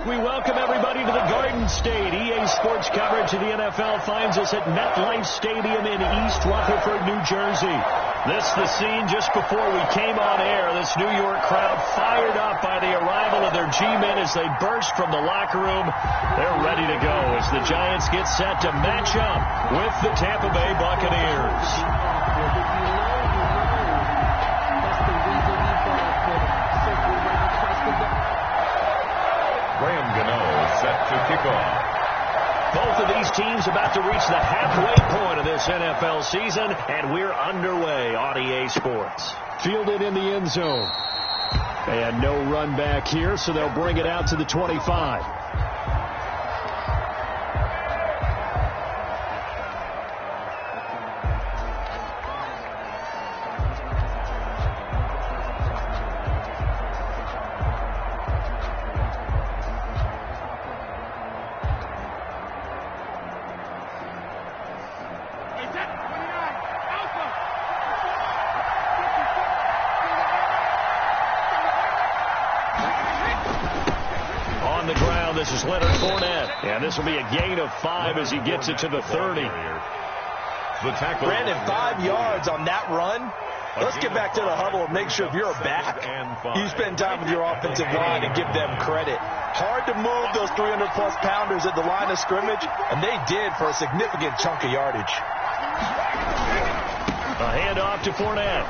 We welcome everybody to the Garden State. EA Sports coverage of the NFL finds us at MetLife Stadium in East Rutherford, New Jersey. This is the scene just before we came on air. This New York crowd fired up by the arrival of their G-men as they burst from the locker room. They're ready to go as the Giants get set to match up with the Tampa Bay Buccaneers. Set to kick off. Both of these teams about to reach the halfway point of this NFL season, and we're underway on EA Sports. Fielded in the end zone. And no run back here, so they'll bring it out to the 25. This is Leonard Fournette, and this will be a gain of 5 as he gets it to the 30. Brandon, 5 yards on that run. Let's get back to the huddle and make sure if you're a back, you spend time with your offensive line and give them credit. Hard to move those 300-plus pounders at the line of scrimmage, and they did for a significant chunk of yardage. A handoff to Fournette.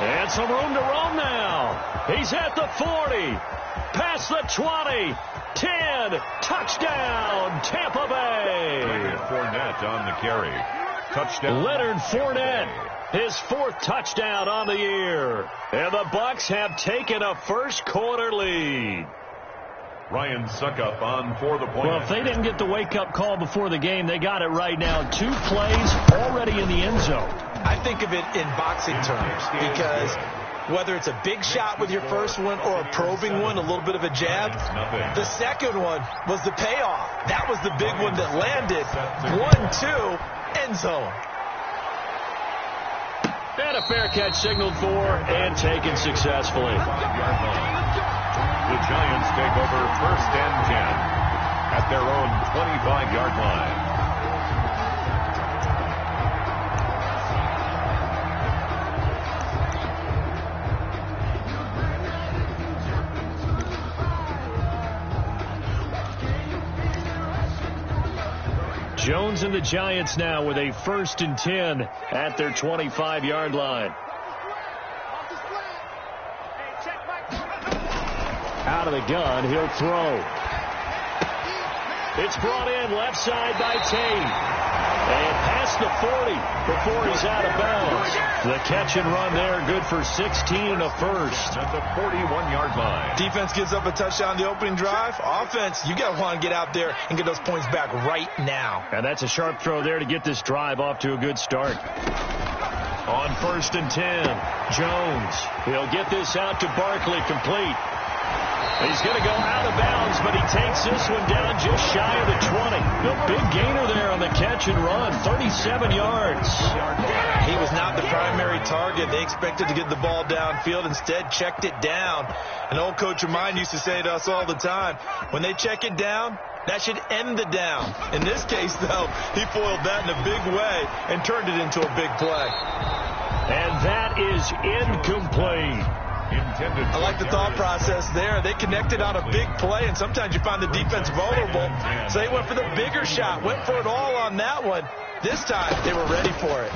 And some room to roam now. He's at the 40. Past the 20. 10, touchdown, Tampa Bay. Leonard Fournette on the carry. Touchdown. Leonard Fournette, his 4th touchdown on the year. And the Bucs have taken a first-quarter lead. Ryan Suckup on for the point. Well, if they didn't get the wake-up call before the game, they got it right now. 2 plays already in the end zone. I think of it in boxing terms because whether it's a big shot with your first one or a probing one, a little bit of a jab, the second one was the payoff. That was the big one that landed. 1-2, end zone. And a fair catch signaled for and taken successfully. The Giants take over 1st and 10 at their own 25-yard line. Jones and the Giants now with a 1st and 10 at their 25-yard line. Out of the gun, he'll throw. It's brought in left side by Tate. And past the 40 before he's out of bounds. The catch and run there, good for 16 and a first. At the 41-yard line. Defense gives up a touchdown the opening drive. Offense, you got to want to get out there and get those points back right now. And that's a sharp throw there to get this drive off to a good start. On 1st and 10, Jones. He'll get this out to Barkley, complete. He's going to go out of bounds, but he takes this one down just shy of the 20. The big gainer there on the catch and run, 37 yards. He was not the primary target. They expected to get the ball downfield. Instead, checked it down. An old coach of mine used to say to us all the time, when they check it down, that should end the down. In this case, though, he foiled that in a big way and turned it into a big play. And that is incomplete. I like the thought process there. They connected on a big play, and sometimes you find the defense vulnerable. So they went for the bigger shot, went for it all on that one. This time, they were ready for it.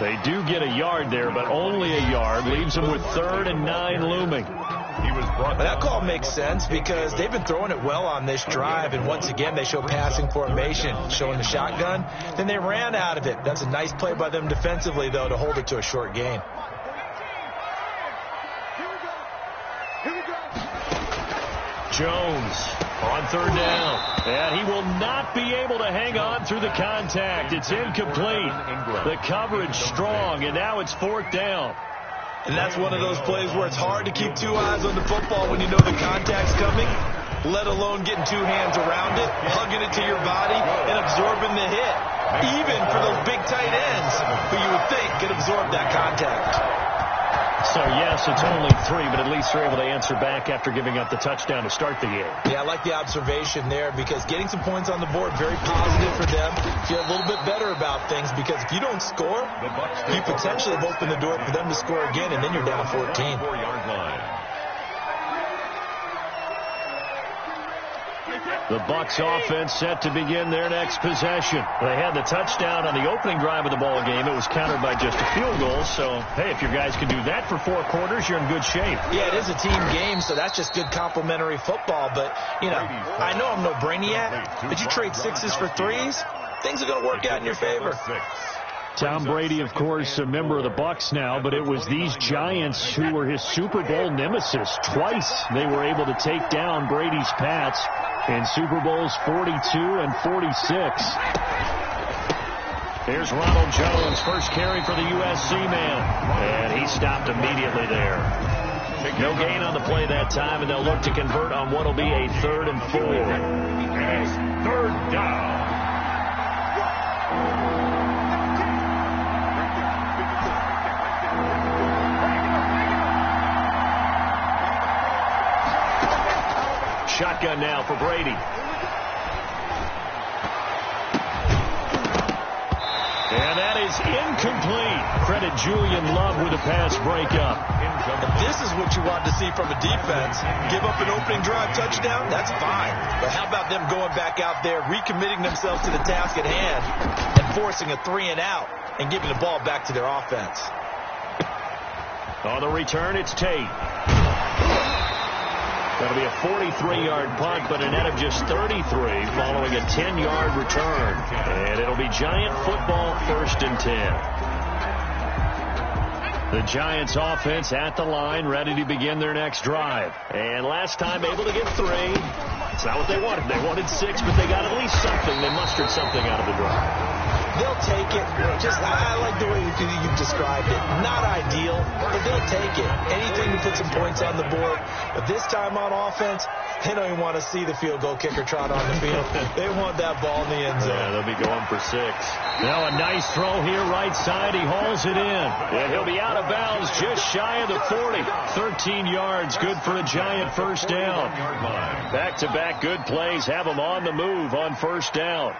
They do get a yard there, but only a yard. Leaves them with 3rd and 9 looming. But that call makes sense because they've been throwing it well on this drive, and once again, they show passing formation, showing the shotgun. Then they ran out of it. That's a nice play by them defensively, though, to hold it to a short gain. Jones on 3rd down. And he will not be able to hang on through the contact. It's incomplete. The coverage strong, and now it's 4th down. And that's one of those plays where it's hard to keep 2 eyes on the football when you know the contact's coming, let alone getting 2 hands around it, hugging it to your body, and absorbing the hit. Even for those big tight ends who you would think could absorb that contact. So So, yes, it's only 3, but at least they're able to answer back after giving up the touchdown to start the game. Yeah, I like the observation there because getting some points on the board, very positive for them. Feel a little bit better about things because if you don't score, you potentially have opened the door for them to score again, and then you're down 14. 4-yard line. The Bucs offense set to begin their next possession. They had the touchdown on the opening drive of the ball game. It was countered by just a field goal. So, hey, if your guys can do that for 4 quarters, you're in good shape. Yeah, it is a team game, so that's just good complimentary football. But, you know, I know I'm no brainiac, but you trade 6s for 3s, things are going to work out in your favor. Tom Brady, of course, a member of the Bucs now, but it was these Giants who were his Super Bowl nemesis. Twice they were able to take down Brady's Pats in Super Bowls 42 and 46. Here's Ronald Jones, first carry for the USC man, and he stopped immediately there. No gain on the play that time, and they'll look to convert on what will be a 3rd and 4. It's 3rd down. Shotgun now for Brady. And that is incomplete. Credit Julian Love with a pass breakup. This is what you want to see from a defense. Give up an opening drive touchdown, that's fine. But how about them going back out there, recommitting themselves to the task at hand, and forcing a 3 and out, and giving the ball back to their offense. On the return, it's Tate. That'll be a 43-yard punt, but a net of just 33 following a 10-yard return. And it'll be Giant football, 1st and 10. The Giants offense at the line, ready to begin their next drive. And last time able to get 3. It's not what they wanted. They wanted 6, but they got at least something. They mustered something out of the drive. They'll take it. I like the way you've described it. Not ideal, but they'll take it. Anything to put some points on the board. But this time on offense, they don't even want to see the field goal kicker trot on the field. They want that ball in the end zone. Yeah, they'll be going for 6. Now a nice throw here, right side. He hauls it in. And he'll be out of bounds just shy of the 40. 13 yards, good for a Giant 1st down. Back-to-back good plays have them on the move on 1st down.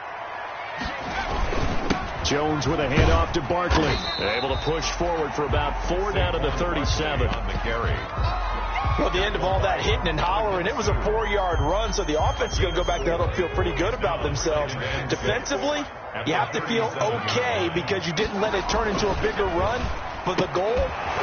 Jones with a handoff to Barkley. Able to push forward for about 4 down to the 37. On the carry. Well, at the end of all that hitting and hollering, it was a 4-yard run, so the offense is going to go back there and feel pretty good about themselves. Defensively, you have to feel okay because you didn't let it turn into a bigger run. But the goal,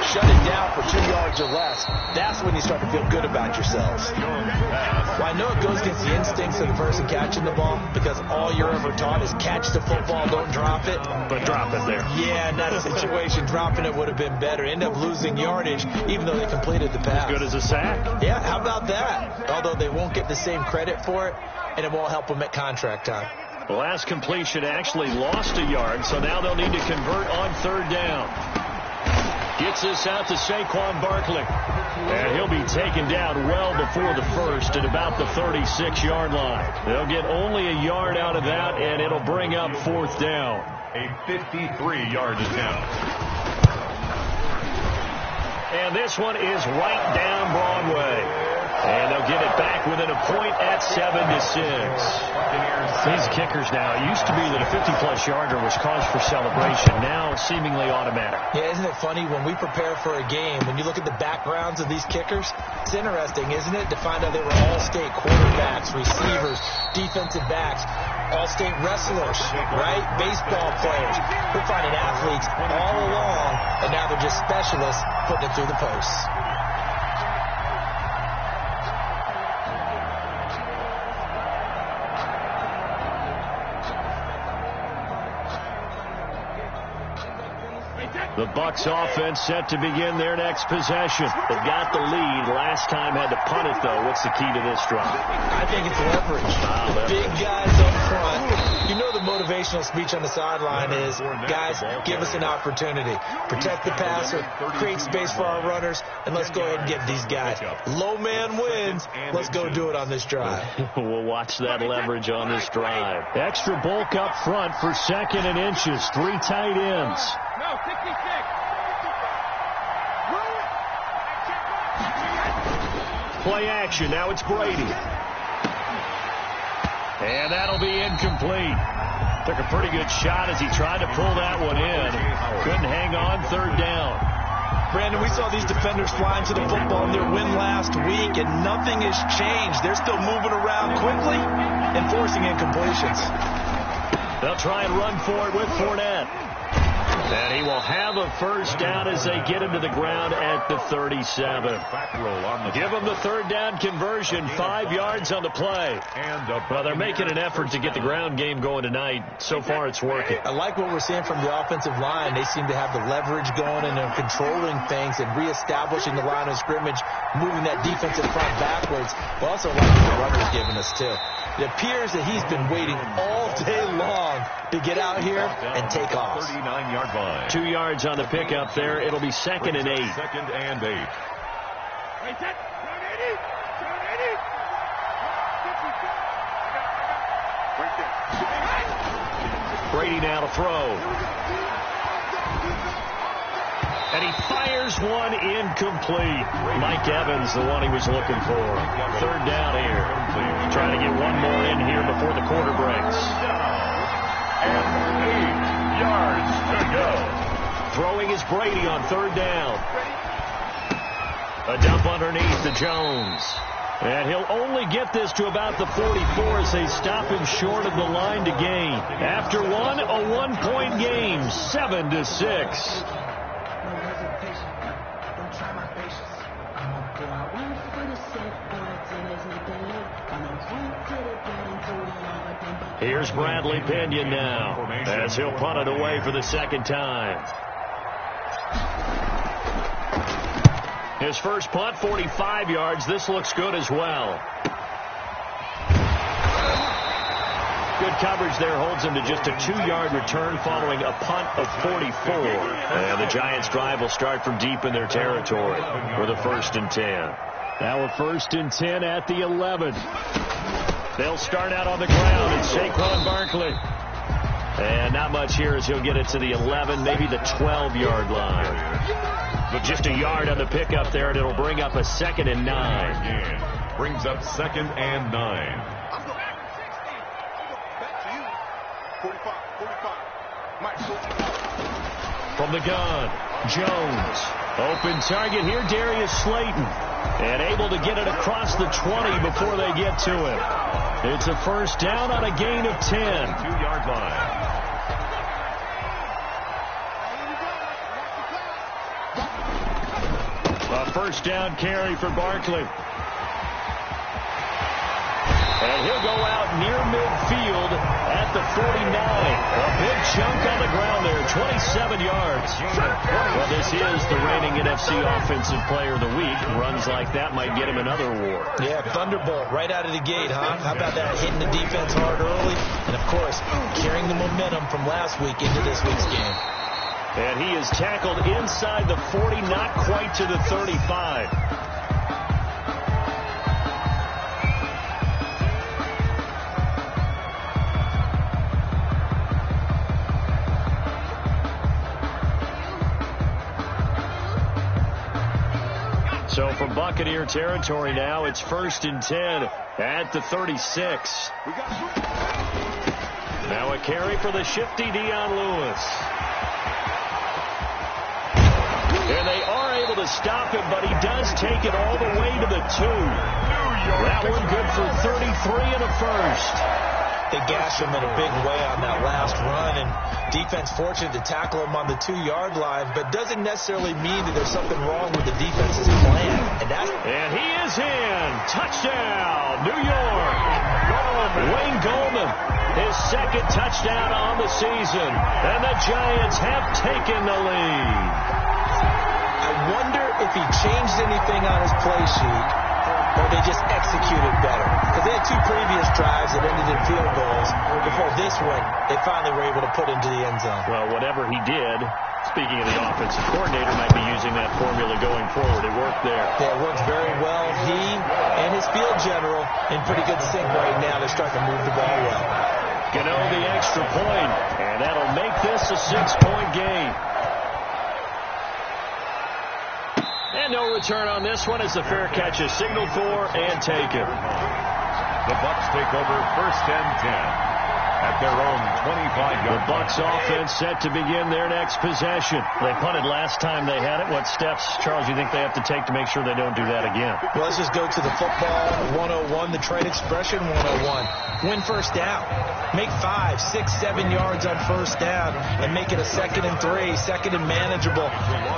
shut it down for 2 yards or less. That's when you start to feel good about yourselves. Well, I know it goes against the instincts of the person catching the ball because all you're ever taught is catch the football, don't drop it. But drop it there. Yeah, in that situation, dropping it would have been better. End up losing yardage, even though they completed the pass. As good as a sack. Yeah, how about that? Although they won't get the same credit for it, and it won't help them at contract time. The last completion actually lost a yard, so now they'll need to convert on 3rd down. Gets this out to Saquon Barkley. And he'll be taken down well before the 1st at about the 36-yard line. They'll get only a yard out of that, and it'll bring up 4th down. A 53-yard attempt. And this one is right down Broadway. And they'll get it back within a point at 7-6. These kickers now, it used to be that a 50-plus yarder was cause for celebration. Now seemingly automatic. Yeah, isn't it funny when we prepare for a game, when you look at the backgrounds of these kickers, it's interesting, isn't it, to find out they were all-state quarterbacks, receivers, defensive backs, all-state wrestlers, right? Baseball players. We're finding athletes all along, and now they're just specialists putting it through the posts. The Bucs offense set to begin their next possession. They've got the lead. Last time had to punt it, though. What's the key to this drive? I think it's leverage. Big guys up front. You know the motivational speech on the sideline is, guys, give us an opportunity. Protect the passer, create space for our runners, and let's go ahead and get these guys. Low man wins. Let's go do it on this drive. We'll watch that leverage on this drive. Extra bulk up front for 2nd and inches. 3 tight ends. play action. Now it's Brady. And that'll be incomplete. Took a pretty good shot as he tried to pull that one in. Couldn't hang on. Third down. Brandon, we saw these defenders flying to the football in their win last week, and nothing has changed. They're still moving around quickly and forcing incompletions. They'll try and run for it with Fournette. And he will have a first down as they get him to the ground at the 37. Give him the third down conversion, 5 yards on the play. Well, they're making an effort to get the ground game going tonight. So far, it's working. I like what we're seeing from the offensive line. They seem to have the leverage going, and they're controlling things and reestablishing the line of scrimmage, moving that defensive front backwards. But also like what the runner's giving us, too. It appears that he's been waiting all day long to get out here and take off. 39-yard line. 2 yards on the pickup there. It'll be 2nd and 8. 2nd and 8. Brady now to throw. And he fires one incomplete. Mike Evans, the one he was looking for. Third down here. Trying to get one more in here before the quarter breaks. And 8 yards to go. Throwing is Brady on third down. A dump underneath to Jones. And he'll only get this to about the 44 as they stop him short of the line to gain. After one, a 1-point game, 7-6. Here's Bradley Pinion now as he'll punt it away for the second time. His first punt, 45 yards. This looks good as well. Good coverage there holds him to just a 2-yard return following a punt of 44. And the Giants' drive will start from deep in their territory with a 1st and 10. Now a 1st and 10 at the 11. They'll start out on the ground. It's Saquon Barkley. And not much here as he'll get it to the 11, maybe the 12-yard line. But just a yard on the pickup there, and it'll bring up a 2nd and 9. Brings up 2nd and 9. From the gun, Jones. Open target here, Darius Slayton. And able to get it across the 20 before they get to him. It's a first down on a gain of 10. 2-yard line. A first down carry for Barkley. And he'll go out near midfield at the 49. A big chunk on the ground there, 27 yards. Well, this is the reigning NFC Offensive Player of the Week. Runs like that might get him another award. Yeah, thunderbolt right out of the gate, huh? How about that, hitting the defense hard early? And, of course, carrying the momentum from last week into this week's game. And he is tackled inside the 40, not quite to the 35. So from Buccaneer territory now, it's 1st and 10 at the 36. Now a carry for the shifty Dion Lewis. And they are able to stop him, but he does take it all the way to the 2. That one good for 33 and a first. They gashed him in a big way on that last run, and defense fortunate to tackle him on the 2-yard line, but doesn't necessarily mean that there's something wrong with the defense's plan. And he is in. Touchdown, New York. Wayne Goldman, his 2nd touchdown on the season, and the Giants have taken the lead. I wonder if he changed anything on his play sheet, or they just executed better. Because they had 2 previous drives that ended in field goals. Before this one, they finally were able to put into the end zone. Well, whatever he did, speaking of the offensive coordinator, might be using that formula going forward. It worked there. Yeah, it works very well. He and his field general in pretty good sync right now. They're starting to move the ball well. Gano the extra point, and that'll make this a 6-point game. And And no return on this one as the fair catch is signaled for and taken. The Bucs take over 1st and 10 at their own 25-yard. The Bucs offense set to begin their next possession. They punted last time they had it. What steps, Charles, you think they have to take to make sure they don't do that again? Well, let's just go to the football 101, the trade expression 101. Win first down. Make 5, 6, 7 yards on first down and make it a 2nd and 3, 2nd and manageable.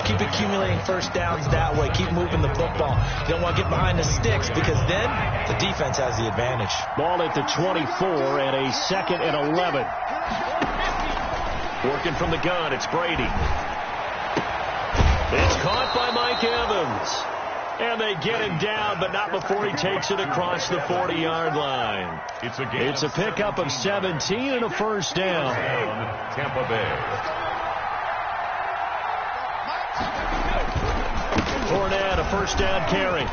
Keep accumulating first downs that way. Keep moving the football. You don't want to get behind the sticks because then the defense has the advantage. Ball at the 24 and a 2nd and 11. Working from the gun, it's Brady. It's caught by Mike Evans. And they get him down, but not before he takes it across the 40-yard line. It's a pickup of 17 and a first down. Tampa Bay. Fournette, a first down carry.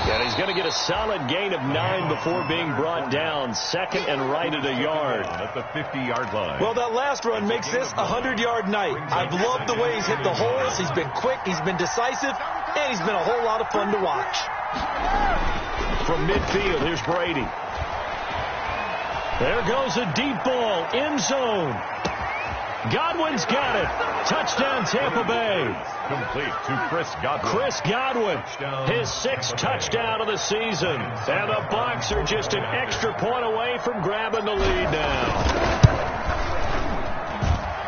And he's going to get a solid gain of 9 before being brought down. 2nd and right at a yard. At the 50-yard line. Well, that last run makes this a 100-yard night. I've loved the way he's hit the holes. He's been quick. He's been decisive. And he's been a whole lot of fun to watch. From midfield, here's Brady. There goes a deep ball. End zone. Godwin's got it. Touchdown, Tampa Bay. Complete to Chris Godwin. Chris Godwin, his 6th touchdown of the season. And the Bucs are just an extra point away from grabbing the lead now.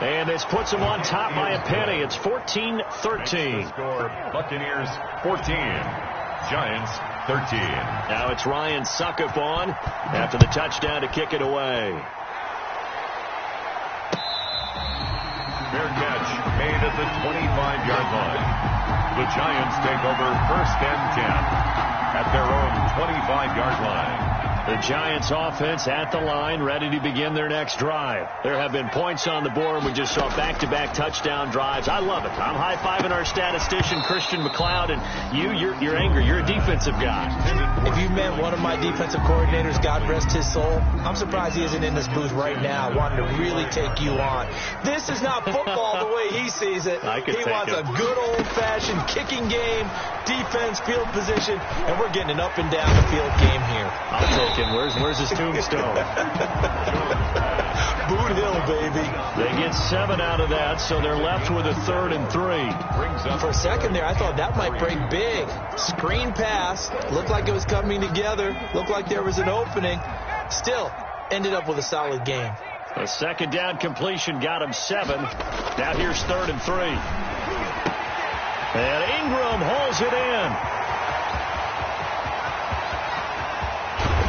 And this puts them on top by a penny. It's 14-13. Score, Buccaneers 14, Giants 13. Now it's Ryan Suckup on after the touchdown to kick it away. Fair catch made at the 25-yard line. The Giants take over 1st and 10 at their own 25-yard line. The Giants offense at the line, ready to begin their next drive. There have been points on the board. We just saw back-to-back touchdown drives. I love it. I'm high-fiving our statistician, Christian McLeod, and you're angry. You're a defensive guy. If you met one of my defensive coordinators, God rest his soul, I'm surprised he isn't in this booth right now wanting to really take you on. This is not football the way he sees it. He wants a good old-fashioned kicking game, defense, field position, and we're getting an up-and-down-the-field game here. I'll take him. Where's his tombstone? Boot Hill, baby. They get 7 out of that, so they're left with a 3rd and 3. For a second there, I thought that might break big. Screen pass. Looked like it was coming together. Looked like there was an opening. Still, ended up with a solid game. A 2nd down completion got him 7. Now here's 3rd and 3. And Ingram hauls it in.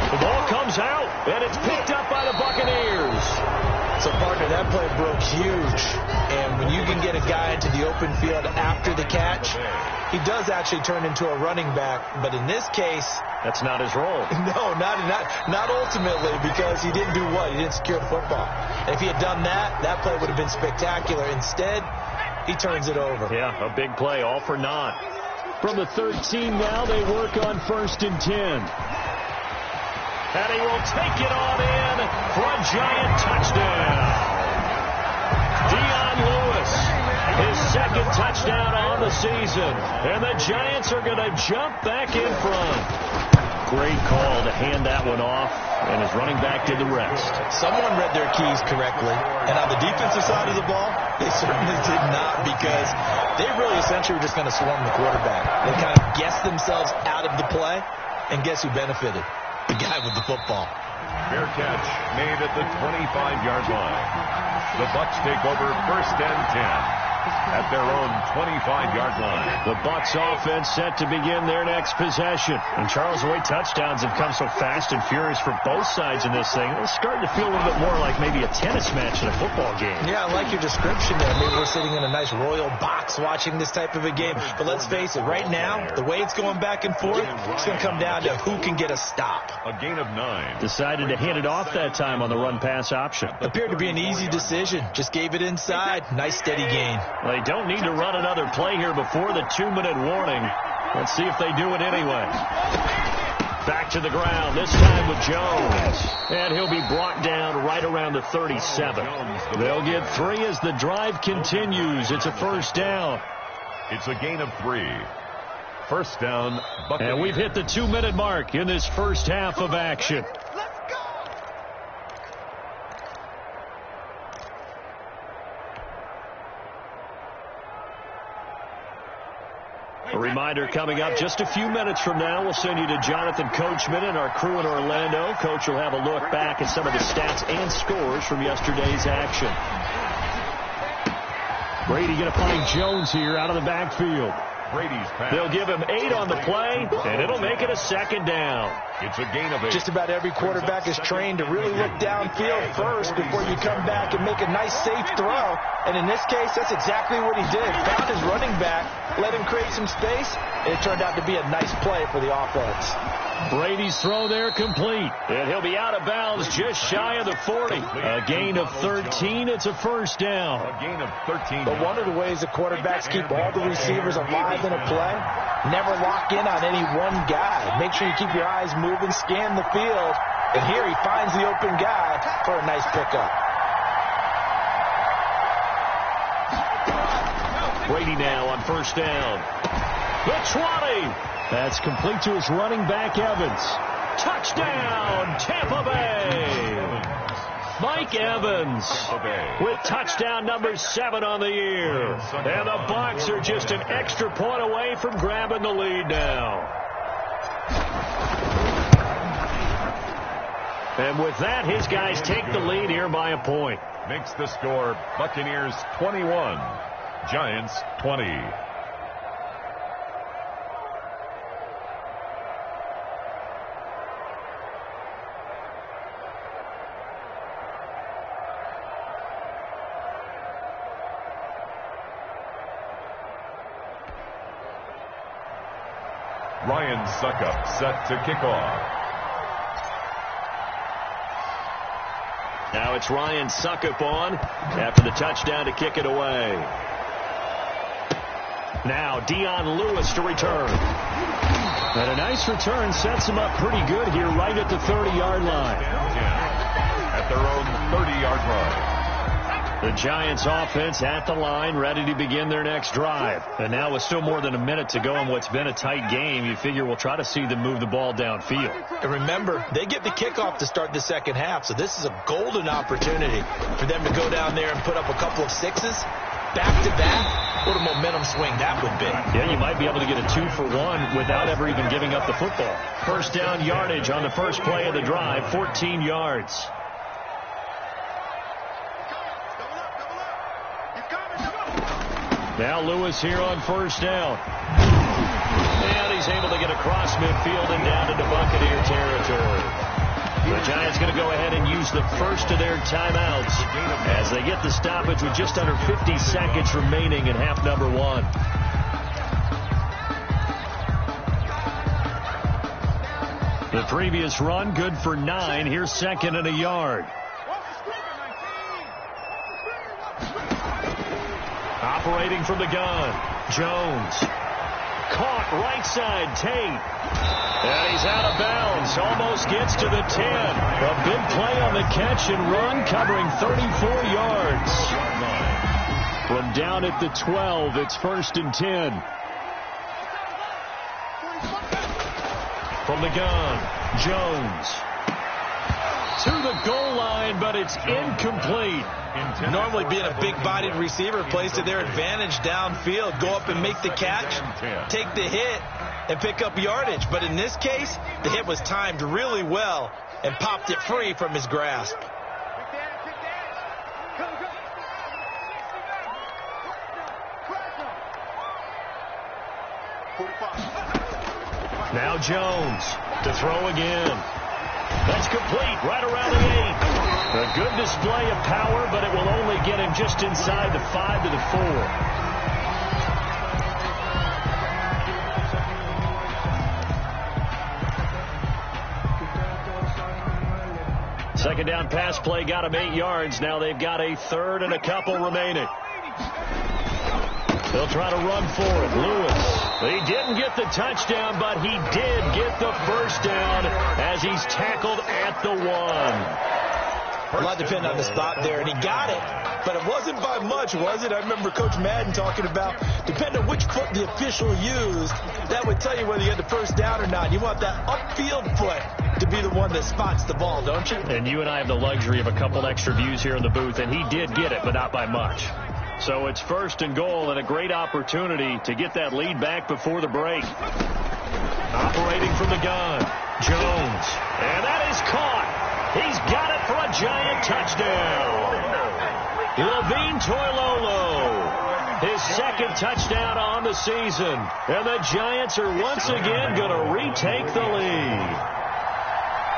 The ball comes out, and it's picked up by the Buccaneers. So, partner, that play broke huge. And when you can get a guy into the open field after the catch, he does actually turn into a running back. But in this case, that's not his role. No, not ultimately, because he didn't do what? He didn't secure the football. And if he had done that, that play would have been spectacular. Instead, he turns it over. Yeah, a big play, all for naught. From the 13 now, they work on 1st and 10. And he will take it on in for a Giant touchdown. Dion Lewis, his 2nd touchdown on the season. And the Giants are going to jump back in front. Great call to hand that one off, and his running back did the rest. Someone read their keys correctly. And on the defensive side of the ball, they certainly did not, because they really essentially were just going to swarm the quarterback. They kind of guessed themselves out of the play, and guess who benefited? The guy with the football. Fair catch made at the 25-yard line. The Bucs take over 1st and 10 at their own 25-yard line. The Bucs offense set to begin their next possession. And Charles, the way touchdowns have come so fast and furious for both sides in this thing, it's starting to feel a little bit more like maybe a tennis match in a football game. Yeah, I like your description there. Maybe we're sitting in a nice royal box watching this type of a game. But let's face it, right now, the way it's going back and forth, it's going to come down to who can get a stop. A gain of 9. Decided to hand it off that time on the run-pass option. Appeared to be an easy decision. Just gave it inside. Nice steady gain. They don't need to run another play here before the 2-minute warning. Let's see if they do it anyway. Back to the ground, this time with Jones. And he'll be brought down right around the 37. They'll get 3 as the drive continues. It's a first down. It's a gain of 3. First down, Buccaneers. And we've hit the 2-minute mark in this first half of action. A reminder coming up just a few minutes from now. We'll send you to Jonathan Coachman and our crew in Orlando. Coach will have a look back at some of the stats and scores from yesterday's action. Brady going to find Jones here out of the backfield. Brady's pass. They'll give him 8 on the play, and it'll make it a second down. It's a gain of 8. Just about every quarterback is trained to really look downfield first before you come back and make a nice, safe throw. And in this case, that's exactly what he did. Found his running back, let him create some space, and it turned out to be a nice play for the offense. Brady's throw there complete. And he'll be out of bounds just shy of the 40. A gain of 13. It's a first down. A gain of 13. But one of the ways the quarterbacks keep all the receivers alive in a play, never lock in on any one guy. Make sure you keep your eyes moving, scan the field. And here he finds the open guy for a nice pickup. Brady now on first down. The 20. That's complete to his running back, Evans. Touchdown, Tampa Bay. Mike Evans with touchdown number 7 on the year. And the Bucs are just an extra point away from grabbing the lead now. And with that, his guys take the lead here by a point. Makes the score Buccaneers 21, Giants 20. Ryan Suckup set to kick off. Now it's Ryan Suckup on after the touchdown to kick it away. Now Dion Lewis to return. And a nice return sets him up pretty good here right at the 30-yard line. At their own 30-yard line. The Giants offense at the line, ready to begin their next drive. And now with still more than a minute to go in what's been a tight game, you figure we'll try to see them move the ball downfield. And remember, they get the kickoff to start the second half, so this is a golden opportunity for them to go down there and put up a couple of 6s back-to-back. What a momentum swing that would be. Yeah, you might be able to get a 2-for-1 without ever even giving up the football. First down yardage on the first play of the drive, 14 yards. Now Lewis here on first down. And he's able to get across midfield and down into Buccaneer territory. The Giants going to go ahead and use the first of their timeouts as they get the stoppage with just under 50 seconds remaining in half number 1. The previous run good for 9. Here's second and a yard. Operating from the gun, Jones. Caught right side, Tate. And he's out of bounds. Almost gets to the 10. A big play on the catch and run, covering 34 yards. From down at the 12, it's first and 10. From the gun, Jones. To the goal line, but it's incomplete. Normally being a big-bodied receiver plays to their advantage downfield. Go up and make the catch, take the hit, and pick up yardage. But in this case, the hit was timed really well and popped it free from his grasp. Now Jones to throw again. That's complete right around the 8. A good display of power, but it will only get him just inside the 5 to the 4. Second down pass play got him 8 yards. Now they've got a third and a couple remaining. They'll try to run for it. Lewis. He didn't get the touchdown, but he did get the first down as he's tackled at the 1. A lot depending on the spot there, and he got it. But it wasn't by much, was it? I remember Coach Madden talking about, depending on which foot the official used, that would tell you whether you had the first down or not. You want that upfield foot to be the one that spots the ball, don't you? And you and I have the luxury of a couple extra views here in the booth, and he did get it, but not by much. So it's 1st and goal, and a great opportunity to get that lead back before the break. Operating from the gun, Jones. And that is caught. He's got it for a Giant touchdown. Levine Toilolo, his 2nd touchdown on the season. And the Giants are once again going to retake the lead.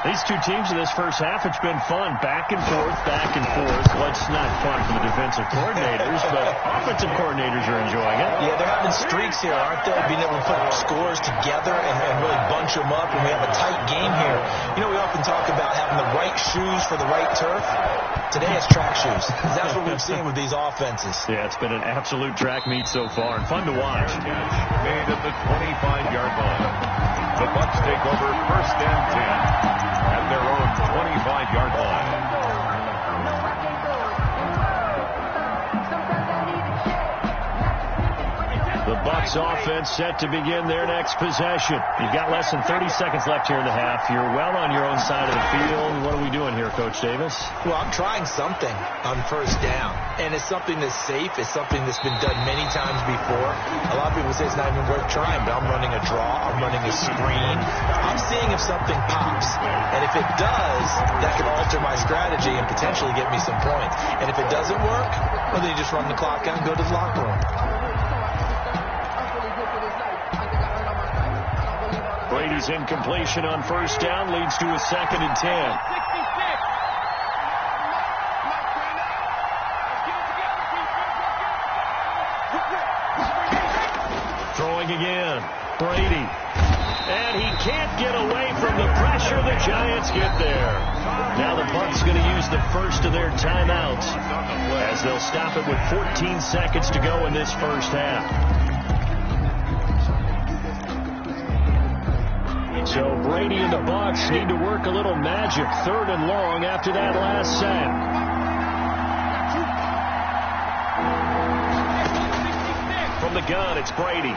These two teams in this first half, it's been fun. Back and forth, back and forth. Well, it's not fun for the defensive coordinators, but offensive coordinators are enjoying it. Yeah, they're having streaks here, aren't they? Being able to put scores together and really bunch them up, and we have a tight game here. You know, we often talk about having the right shoes for the right turf. Today it's track shoes. That's what we've seen with these offenses. Yeah, it's been an absolute track meet so far, and fun to watch. Made at the 25-yard line. The Bucs take over 1st and 10. At their own 25-yard line. The Bucs offense set to begin their next possession. You've got less than 30 seconds left here in the half. You're well on your own side of the field. What are we doing here, Coach Davis? Well, I'm trying something on 1st down, and it's something that's safe. It's something that's been done many times before. A lot of people say it's not even worth trying, but I'm running a draw. I'm running a screen. I'm seeing if something pops, and if it does, that could alter my strategy and potentially get me some points. And if it doesn't work, well, then you just run the clock out and go to the locker room. Brady's incompletion on 1st down leads to a 2nd and 10. Throwing again. Brady. And he can't get away from the pressure. The Giants get there. Now the Bucs going to use the first of their timeouts as they'll stop it with 14 seconds to go in this first half. So Brady and the Bucs need to work a little magic. 3rd and long after that last sack. From the gun, it's Brady.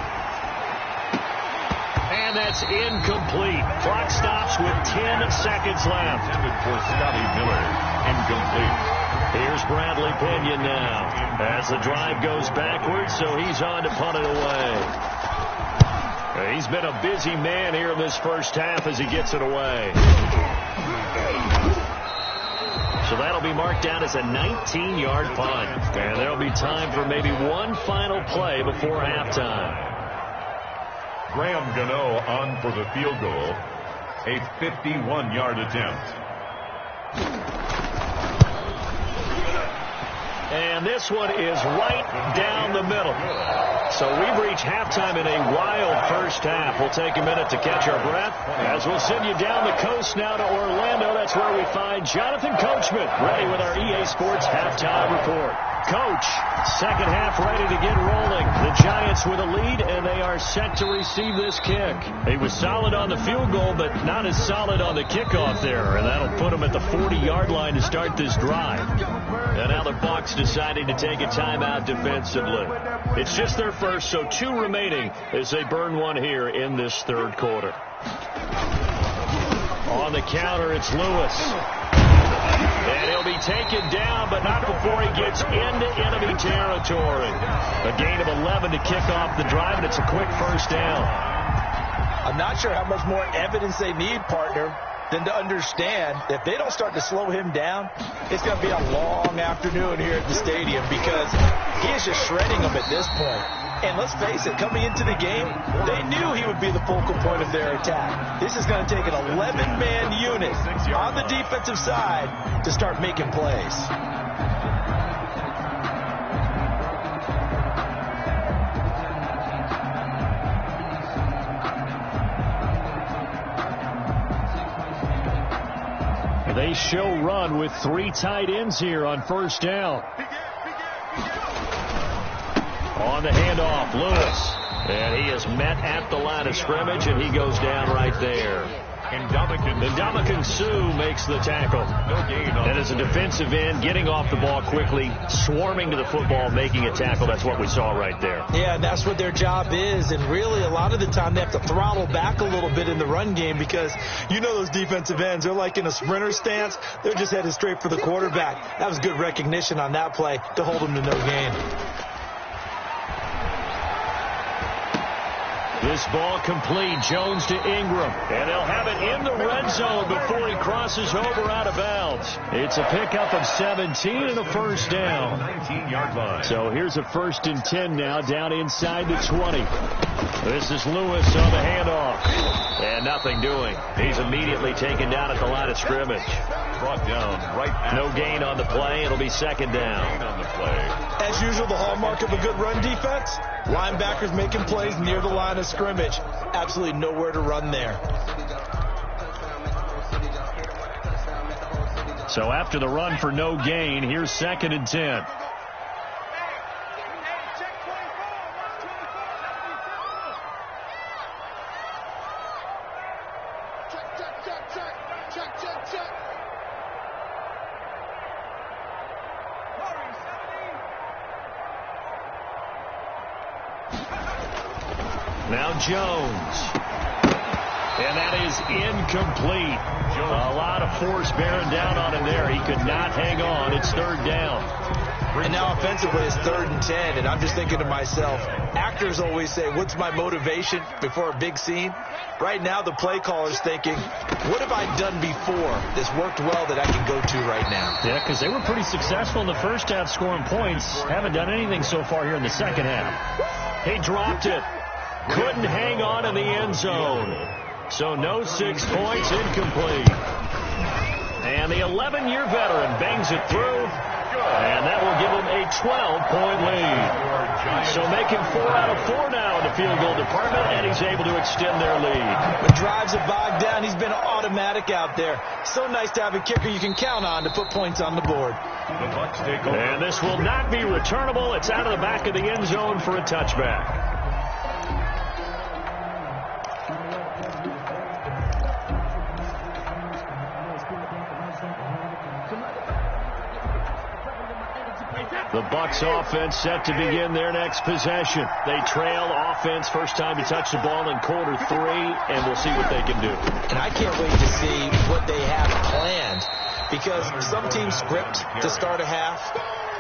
And that's incomplete. Clock stops with 10 seconds left. Intended for Scotty Miller. Incomplete. Here's Bradley Pinion now. As the drive goes backwards, so he's on to punt it away. He's been a busy man here in this first half as he gets it away. So that'll be marked down as a 19-yard punt. And there'll be time for maybe one final play before halftime. Graham Gano on for the field goal. A 51-yard attempt. And this one is right down the middle. So we've reached halftime in a wild first half. We'll take a minute to catch our breath as we'll send you down the coast now to Orlando. That's where we find Jonathan Coachman ready with our EA Sports Halftime Report. Coach, second half ready to get rolling. The Giants with a lead, and they are set to receive this kick. He was solid on the field goal, but not as solid on the kickoff there, and that'll put him at the 40-yard line to start this drive. And now the Bucs deciding to take a timeout defensively. It's just their first, so 2 remaining as they burn one here in this 3rd quarter. On the counter, it's Lewis. And he'll be taken down, but not before he gets into enemy territory. A gain of 11 to kick off the drive, and it's a quick first down. I'm not sure how much more evidence they need, partner, than to understand if they don't start to slow him down, it's going to be a long afternoon here at the stadium because he is just shredding them at this point. And let's face it, coming into the game, they knew he would be the focal point of their attack. This is going to take an 11-man unit on the defensive side to start making plays. They show run with 3 tight ends here on first down. On the handoff, Lewis. And he is met at the line of scrimmage, and he goes down right there. Ndamukong Suh makes the tackle. No gain on And as a defensive end, getting off the ball quickly, swarming to the football, making a tackle, that's what we saw right there. Yeah, and that's what their job is. And really, a lot of the time, they have to throttle back a little bit in the run game because you know those defensive ends, they're like in a sprinter stance. They're just headed straight for the quarterback. That was good recognition on that play to hold them to no gain. This ball complete. Jones to Ingram. And they'll have it in the red zone before he crosses over out of bounds. It's a pickup of 17 and a first down. 19-yard line. So here's a 1st and 10 now down inside the 20. This is Lewis on the handoff. And nothing doing. He's immediately taken down at the line of scrimmage. Brought down right. No gain on the play. It'll be 2nd down. On the play. As usual, the hallmark of a good run defense, linebackers making plays near the line of scrimmage. Absolutely nowhere to run there. So after the run for no gain, here's 2nd and 10. Now Jones. And that is incomplete. A lot of force bearing down on him there. He could not hang on. It's 3rd down. And now offensively it's 3rd and 10. And I'm just thinking to myself, actors always say, what's my motivation before a big scene? Right now the play caller's thinking, what have I done before that's worked well that I can go to right now? Yeah, because they were pretty successful in the first half scoring points. Haven't done anything so far here in the second half. He dropped it. Couldn't hang on in the end zone. So no 6 points, incomplete. And the 11-year veteran bangs it through. And that will give him a 12-point lead. So making 4 out of 4 now in the field goal department, and he's able to extend their lead. When drives are bogged down, he's been automatic out there. So nice to have a kicker you can count on to put points on the board. And this will not be returnable. It's out of the back of the end zone for a touchback. The Bucs offense set to begin their next possession. They trail offense first time to touch the ball in quarter 3, and we'll see what they can do. And I can't wait to see what they have planned, because some teams script to start a half.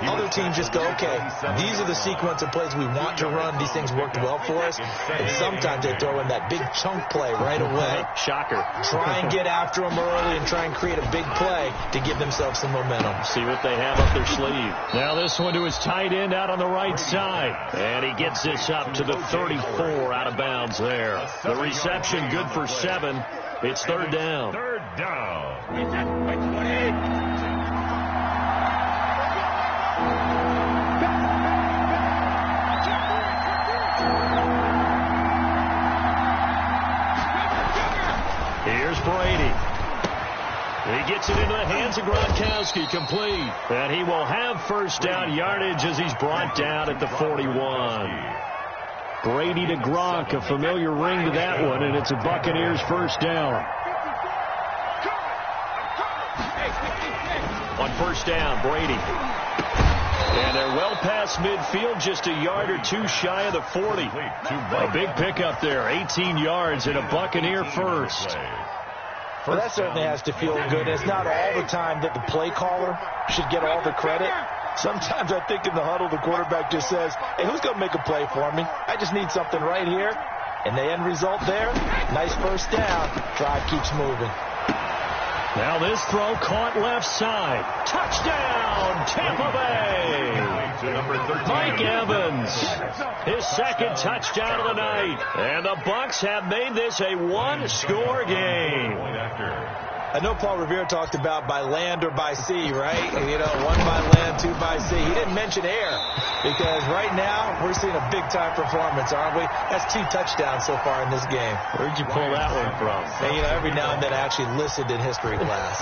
Other teams just go, okay, these are the sequence of plays we want to run. These things worked well for us. And sometimes they throw in that big chunk play right away. Shocker. Try and get after them early and try and create a big play to give themselves some momentum. See what they have up their sleeve. Now this one to his tight end out on the right side. And he gets this up to the 34 out of bounds there. The reception good for 7. It's 3rd down. 3rd down. Here's Brady. He gets it into the hands of Gronkowski, complete. And he will have 1st down yardage as he's brought down at the 41. Brady to Gronk, a familiar ring to that one, and it's a Buccaneers 1st down. On 1st down, Brady. And they're well past midfield, just a yard or 2 shy of the 40. A big pickup there, 18 yards and a Buccaneer 1st. Well, that certainly has to feel good. It's not all the time that the play caller should get all the credit. Sometimes I think in the huddle, the quarterback just says, hey, who's going to make a play for me? I just need something right here. And the end result there, nice 1st down. Drive keeps moving. Now this throw caught left side. Touchdown, Tampa Bay. Mike Evans, his 2nd touchdown of the night. And the Bucs have made this a 1-score game. I know Paul Revere talked about by land or by sea, right? You know, 1 by land, 2 by sea. He didn't mention air because right now we're seeing a big-time performance, aren't we? That's 2 touchdowns so far in this game. Where'd you pull that one from? And, you know, every now and then I actually listened in history class.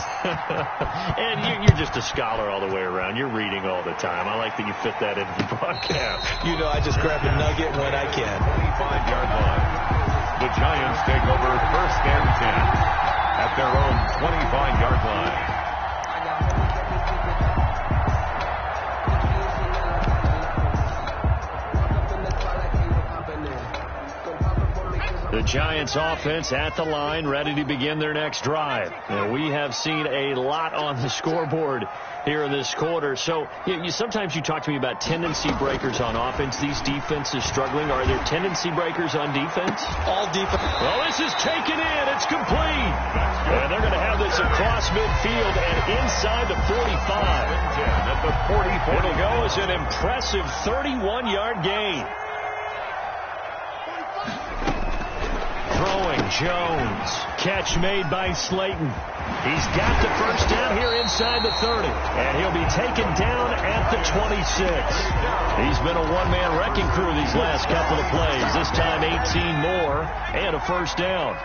And you're just a scholar all the way around. You're reading all the time. I like that you fit that into the broadcast. You know, I just grab a nugget when I can. 25-yard line. The Giants take over 1st and 10. at their own 25-yard line. The Giants offense at the line, ready to begin their next drive. And we have seen a lot on the scoreboard here in this quarter. So sometimes you talk to me about tendency breakers on offense. These defenses struggling. Are there tendency breakers on defense? All defense. Well, this is taken in. It's complete. And they're going to have this across midfield and inside the 45. At the 44. It'll go as an impressive 31-yard gain. Throwing, Jones. Catch made by Slayton. He's got the first down here inside the 30. And he'll be taken down at the 26. He's been a one-man wrecking crew these last couple of plays. This time 18 more and a first down.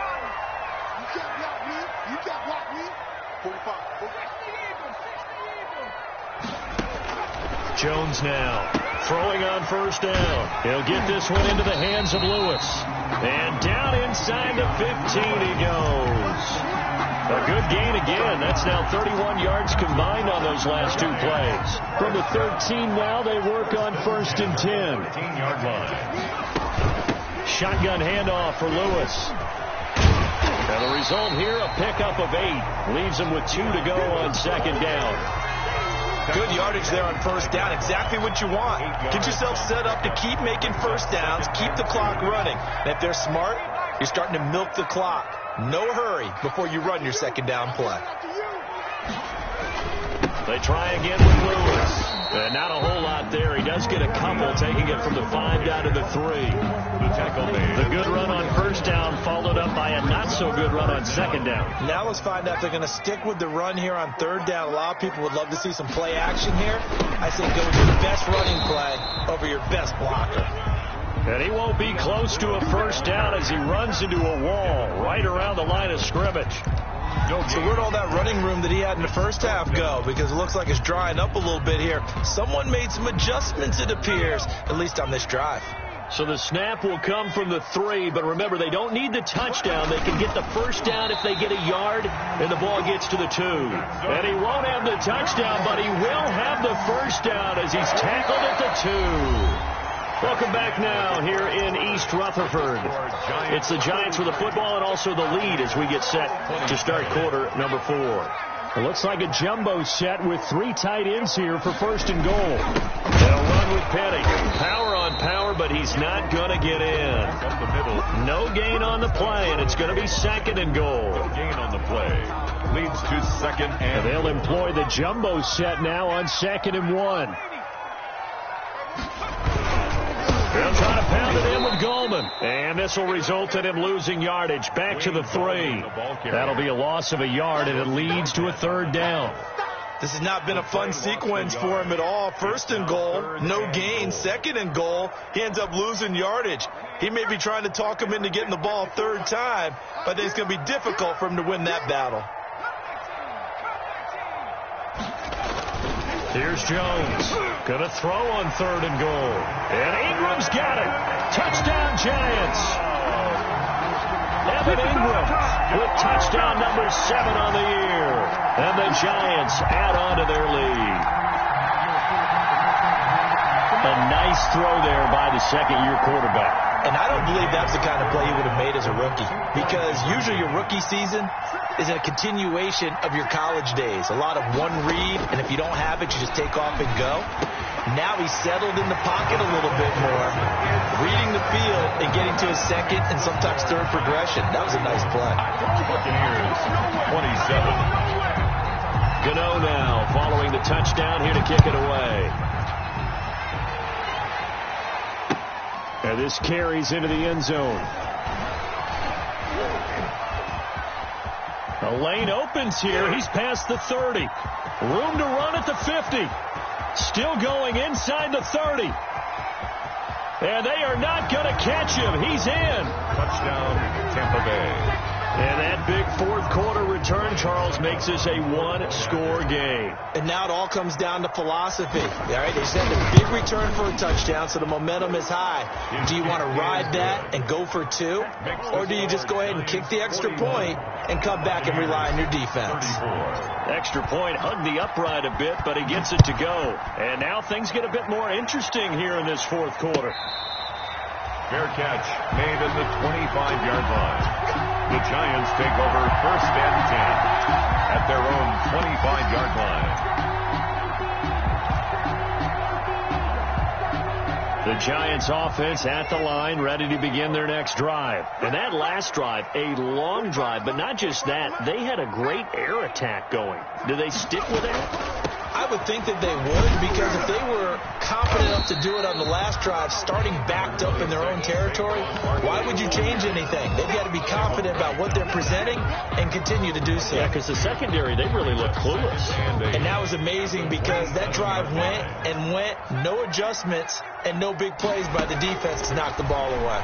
Jones now throwing on first down. He'll get this one into the hands of Lewis. And down inside the 15 he goes. A good gain again. That's now 31 yards combined on those last two plays. From the 13 now, they work on first and 10. 15-yard line. Shotgun handoff for Lewis. And the result here, a pickup of 8. Leaves him with 2 to go on second down. Good yardage there on first down. Exactly what you want. Get yourself set up to keep making first downs, keep the clock running. And if they're smart, you're starting to milk the clock. No hurry before you run your second down play. They try again with Lewis. Not a whole lot there. He does get a couple, taking it from the 5 down to the 3. The tackle made. The good run on first down followed up by a not-so-good run on second down. Now let's find out if they're going to stick with the run here on third down. A lot of people would love to see some play action here. I say go with your best running play over your best blocker. And he won't be close to a first down as he runs into a wall right around the line of scrimmage. So where'd all that running room that he had in the first half go? Because it looks like it's drying up a little bit here. Someone made some adjustments, it appears, at least on this drive. So the snap will come from the 3, but remember, they don't need the touchdown. They can get the first down if they get a yard, and the ball gets to the 2. And he won't have the touchdown, but he will have the first down as he's tackled at the 2. Welcome back now here in East Rutherford. It's the Giants with the football and also the lead as we get set to start quarter number 4. It looks like a jumbo set with 3 tight ends here for first and goal. They'll run with Petty. Power on power, but he's not going to get in. No gain on the play, and it's going to be second and goal. No gain on the play. Leads to second and they'll employ the jumbo set now on second and 1. They'll try to pound it in with Goldman. And this will result in him losing yardage back to the 3. That'll be a loss of a yard, and it leads to a third down. This has not been a fun sequence for him at all. First and goal, no gain. Second and goal, he ends up losing yardage. He may be trying to talk him into getting the ball third time, but I think it's going to be difficult for him to win that battle. Here's Jones. Going to throw on third and goal. And Ingram's got it. Touchdown, Giants. Evan Ingram with touchdown number 7 on the year. And the Giants add on to their lead. A nice throw there by the second-year quarterback. And I don't believe that's the kind of play he would have made as a rookie. Because usually your rookie season is a continuation of your college days. A lot of one read, and if you don't have it, you just take off and go. Now he's settled in the pocket a little bit more, reading the field and getting to his second and sometimes third progression. That was a nice play. Buccaneers, 27. Gano now following the touchdown here to kick it away. And this carries into the end zone. The lane opens here. He's past the 30. Room to run at the 50. Still going inside the 30. And they are not going to catch him. He's in. Touchdown, Tampa Bay. And that big fourth quarter return, Charles, makes this a one-score game. And now it all comes down to philosophy. All right, they send a big return for a touchdown, so the momentum is high. Do you want to ride that and go for two? Or do you just go ahead and kick the extra point and come back and rely on your defense? Extra point hugged the upright a bit, but he gets it to go. And now things get a bit more interesting here in this fourth quarter. Fair catch made at the 25-yard line. The Giants take over first and 10 at their own 25-yard line. The Giants offense at the line, ready to begin their next drive. And that last drive, a long drive, but not just that. They had a great air attack going. Do they stick with that? I would think that they would, because if they were confident enough to do it on the last drive, starting backed up in their own territory, why would you change anything? They've got to be confident about what they're presenting and continue to do so. Yeah, because the secondary, they really look clueless. And that was amazing because that drive went and went, no adjustments and no big plays by the defense to knock the ball away.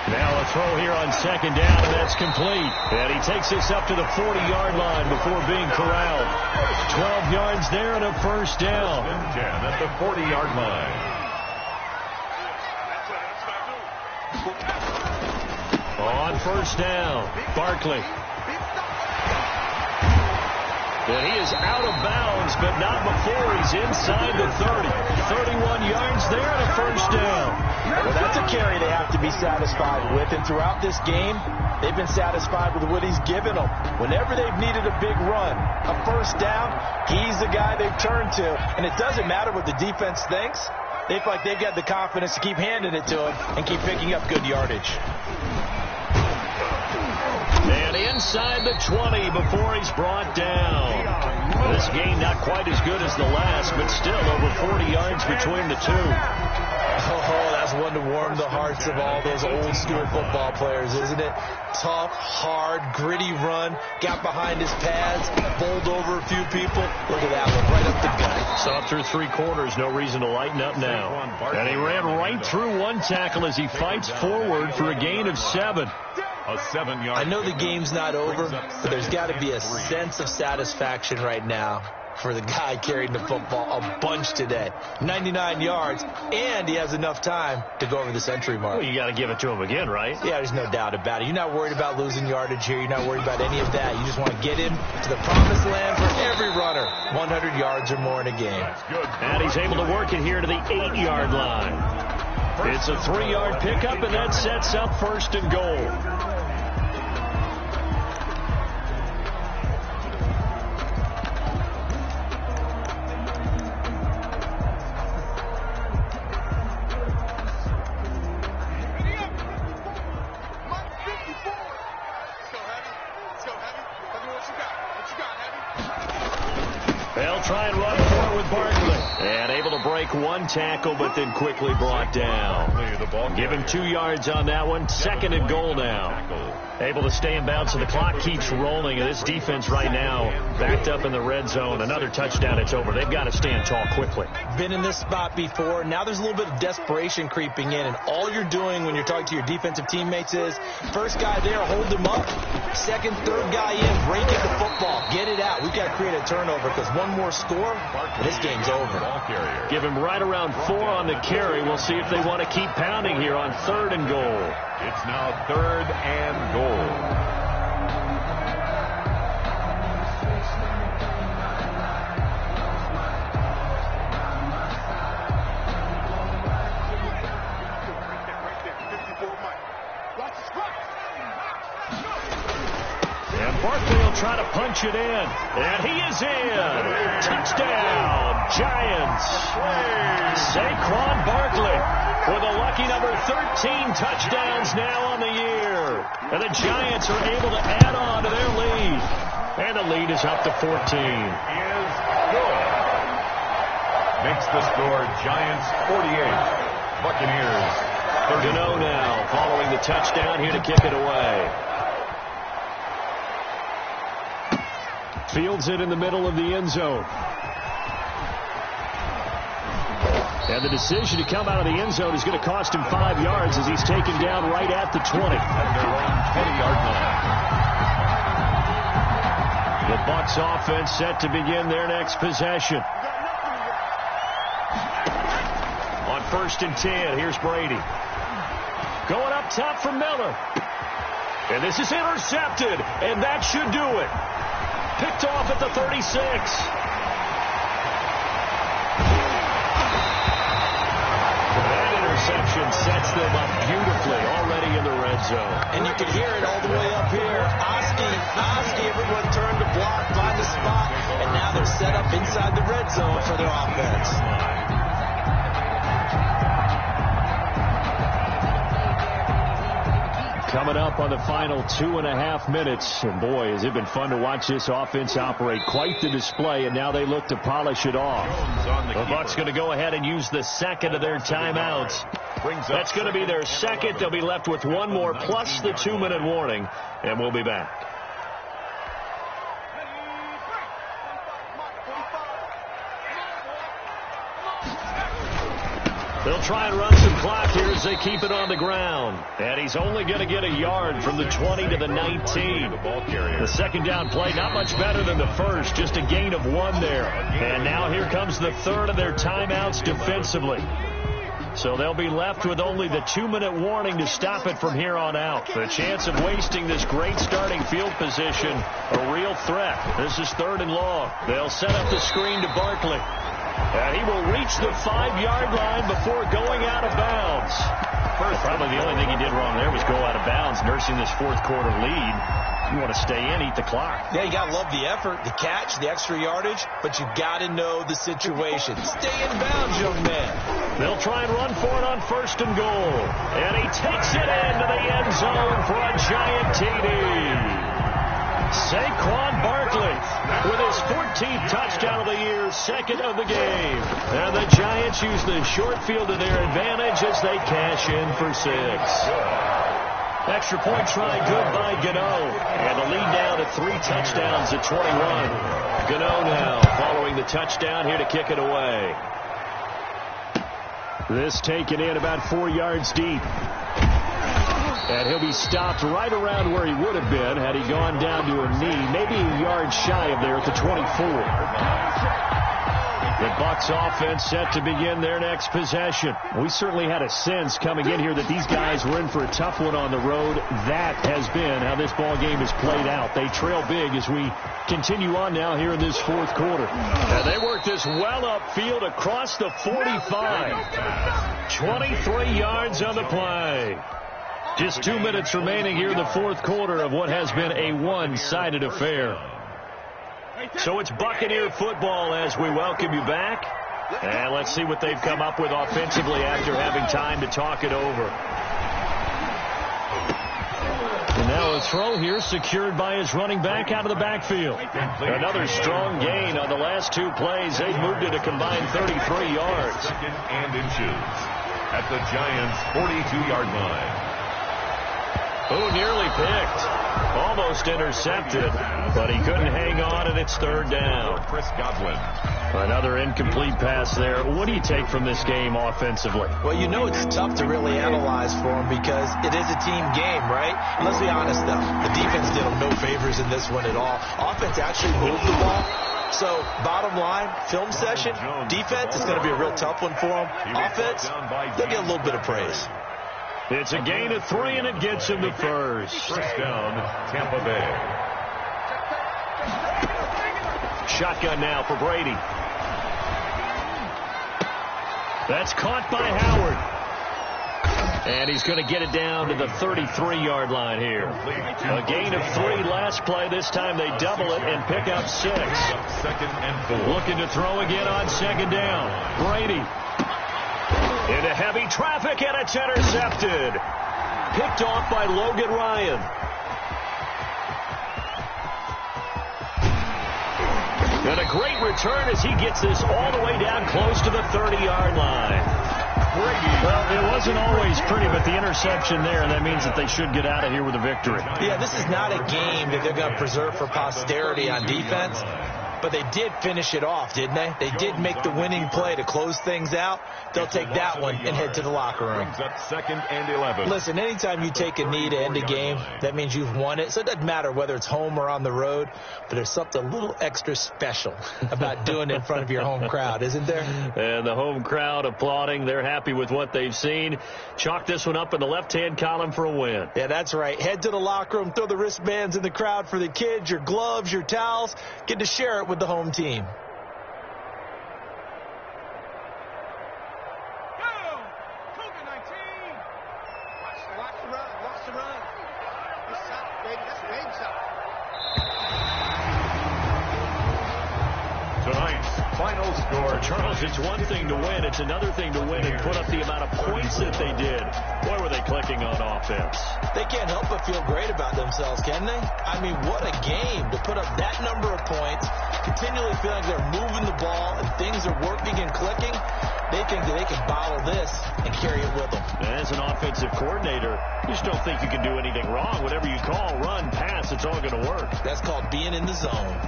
Now a throw here on second down, and that's complete. And he takes this up to the 40-yard line before being corralled. 12 yards there and a first down. 10 at the 40-yard line. On first down, Barkley. And he is out of bounds, but not before he's inside the 30. 31 yards there and a first down. Well, that's a carry they have to be satisfied with. And throughout this game, they've been satisfied with what he's given them. Whenever they've needed a big run, a first down, he's the guy they've turned to. And it doesn't matter what the defense thinks. They feel like they've got the confidence to keep handing it to him and keep picking up good yardage. And inside the 20 before he's brought down. This game not quite as good as the last, but still over 40 yards between the two. Oh, that's one to warm the hearts of all those old-school football players, isn't it? Tough, hard, gritty run. Got behind his pads, bowled over a few people. Look at that one, right up the gut. Saw through three quarters, no reason to lighten up now. And he ran right through one tackle as he fights forward for a gain of 7. A 7-yard. I know the game's not over, but there's got to be a sense of satisfaction right now for the guy carrying the football a bunch today. 99 yards, and he has enough time to go over the century mark. Well, you got to give it to him again, right? Yeah, there's no doubt about it. You're not worried about losing yardage here. You're not worried about any of that. You just want to get him to the promised land for every runner. 100 yards or more in a game. And he's able to work it here to the 8-yard line. It's a 3-yard pickup, and that sets up first and goal. They'll try and run for it with Barkley. And able to break one tackle, but then quickly brought down. Give him 2 yards on that one. Second and goal now. Able to stay in bounds, so the clock keeps rolling. And this defense right now backed up in the red zone. Another touchdown, it's over. They've got to stand tall quickly. Been in this spot before. Now there's a little bit of desperation creeping in. And all you're doing when you're talking to your defensive teammates is, first guy there, hold him up. Second, third guy in, break at the football. Get it out. We've got to create a turnover because one more score, this game's over. Give him right around 4 on the carry. We'll see if they want to keep pounding here on 3rd and goal. It's now 3rd and goal. And Barkley will try to punch it in. And he is in. Touchdown, Giants. Saquon Barkley with a lucky number 13 touchdowns now on the year. And the Giants are able to add on to their lead. And the lead is up to 14. Is good. Makes the score Giants 48. Buccaneers 30. Gano now following the touchdown here to kick it away. Fields it in the middle of the end zone. And the decision to come out of the end zone is going to cost him 5 yards as he's taken down right at the 20. At their own 20-yard line. The Bucs offense set to begin their next possession. On 1st and 10, here's Brady. Going up top for Miller. And this is intercepted, and that should do it. Picked off at the 36. Interception sets them up beautifully already in the red zone. And you can hear it all the way up here. Oski, everyone turned to block, find the spot, and now they're set up inside the red zone for their offense. Coming up on the final 2.5 minutes. And boy, has it been fun to watch this offense operate. Quite the display, and now they look to polish it off. The Bucs going to go ahead and use the second of their timeouts. That's going to be their second. They'll be left with one more plus the 2-minute warning, and we'll be back. They'll try and run some clock here as they keep it on the ground. And he's only going to get a yard from the 20 to the 19. The second down play, not much better than the first, just a gain of 1 there. And now here comes the third of their timeouts defensively. So they'll be left with only the 2-minute warning to stop it from here on out. The chance of wasting this great starting field position, a real threat. This is 3rd and long. They'll set up the screen to Barkley. And he will reach the 5-yard line before going out of bounds. Probably the only thing he did wrong there was go out of bounds, nursing this fourth-quarter lead. You want to stay in, eat the clock. Yeah, you got to love the effort, the catch, the extra yardage, but you got to know the situation. Stay in bounds, young man. They'll try and run for it on 1st and goal. And he takes it into the end zone for a giant TD. Saquon Barkley with his 14th touchdown of the year, second of the game. And the Giants use the short field to their advantage as they cash in for 6. Extra point try good by Gano. And the lead down to 3 touchdowns at 21. Gano now following the touchdown here to kick it away. This taken in about 4 yards deep. And he'll be stopped right around where he would have been had he gone down to a knee, maybe a yard shy of there at the 24. The Bucs offense set to begin their next possession. We certainly had a sense coming in here that these guys were in for a tough one on the road. That has been how this ball game has played out. They trail big as we continue on now here in this fourth quarter. And they work this well upfield across the 45. 23 yards on the play. Just 2 minutes remaining here in the fourth quarter of what has been a one-sided affair. So it's Buccaneer football as we welcome you back. And let's see what they've come up with offensively after having time to talk it over. And now a throw here secured by his running back out of the backfield. Another strong gain on the last 2 plays. They've moved it a combined 33 yards. Second and inches at the Giants' 42-yard line. Oh, nearly picked. Almost intercepted, but he couldn't hang on, and it's 3rd down. Chris Godwin. Another incomplete pass there. What do you take from this game offensively? Well, you know it's tough to really analyze for him because it is a team game, right? Let's be honest, though. The defense did him no favors in this one at all. Offense actually moved the ball. So, bottom line, film session, defense is going to be a real tough one for him. Offense, they'll get a little bit of praise. It's a gain of 3, and it gets him to first. First down, Tampa Bay. Shotgun now for Brady. That's caught by Howard. And he's going to get it down to the 33-yard line here. A gain of 3 last play. This time they double it and pick up 6. Second and 4. Looking to throw again on 2nd down. Brady. Into heavy traffic, and it's intercepted. Picked off by Logan Ryan. And a great return as he gets this all the way down close to the 30-yard line. Well, it wasn't always pretty, but the interception there, and that means that they should get out of here with a victory. Yeah, this is not a game that they're going to preserve for posterity on defense. But they did finish it off, didn't they? They did make the winning play to close things out. They'll take that one and head to the locker room. Brings up 2nd and 11. Listen, anytime you take a knee to end a game, that means you've won it. So it doesn't matter whether it's home or on the road, but there's something a little extra special about doing it in front of your home crowd, isn't there? And the home crowd applauding. They're happy with what they've seen. Chalk this one up in the left-hand column for a win. Yeah, that's right. Head to the locker room, throw the wristbands in the crowd for the kids, your gloves, your towels. Get to share it with the home team. Tonight's final score. Charles, it's one thing to win. It's another thing to win and put up the amount of points that they did. Boy, were they clicking on offense. They can't help but feel great about themselves, can they? I mean, what a game to put up that number of points, continually feeling like they're moving the ball and things are working and clicking. They can bottle this and carry it with them. As an offensive coordinator, you just don't think you can do anything wrong. Whatever you call, run, pass, it's all going to work. That's called being in the zone.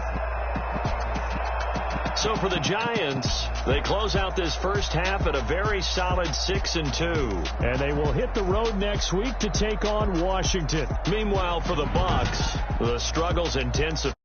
So for the Giants, they close out this first half at a very solid 6-2. And they will hit the road next week to take on Washington. Meanwhile, for the Bucs, the struggles intensify.